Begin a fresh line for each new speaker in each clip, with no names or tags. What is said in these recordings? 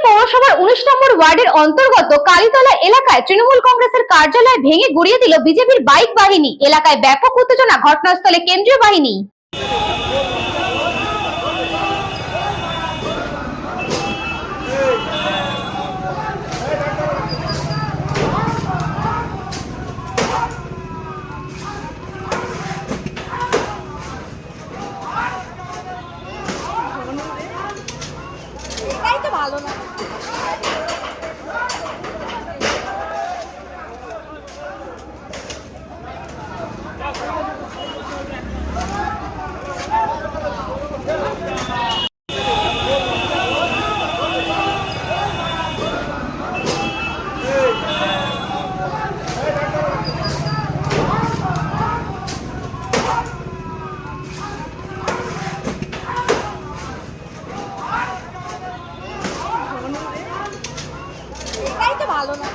পৌরসভার 19 নম্বর ওয়ার্ডের অন্তর্গত কালীতলা এলাকায় তৃণমূল কংগ্রেসের কার্যালয় ভেঙে গুড়িয়ে দিল বিজেপির বাইক বাহিনী। এলাকায় ব্যাপক উত্তেজনা, ঘটনাস্থলে কেন্দ্রীয় বাহিনী।
ভালো না ভালো না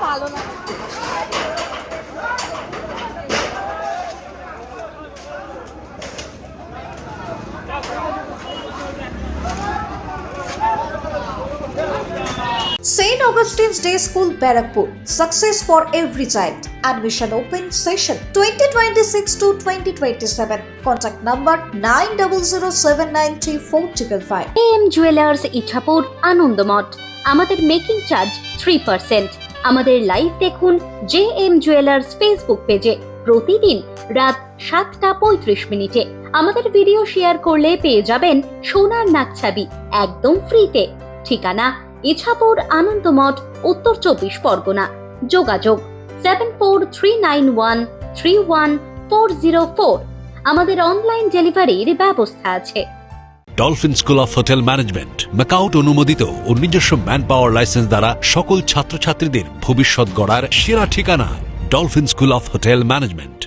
ভালো না
St. Augustine's Day School, Barakpur. Success for every child. Admission open session 2026 to 2027. Contact number 9007934555.
AM jewellers Ichapur Anandamath. আমাদের মেকিং চার্জ 3%। আমাদের লাইভ দেখুন JM জুয়েলার্স ফেসবুক পেজে প্রতিদিন রাত 7:35 আমাদের ভিডিও শেয়ার করলে পেয়ে যাবেন সোনার নাকছাবি একদম ফ্রিতে। ঠিকানা ইছাপুর আনন্দমঠ, উত্তর 24 পরগনা। যোগাযোগ 7439131404। আমাদের অনলাইন ডেলিভারির ব্যবস্থা আছে।
Dolphin school of hotel management MAKAUT অনুমোদিত ও নিজস্ব ম্যান পাওয়ার লাইসেন্স দ্বারা সকল ছাত্রছাত্রীদের ভবিষ্যৎ গড়ার সেরা ঠিকানা dolphin school of hotel management.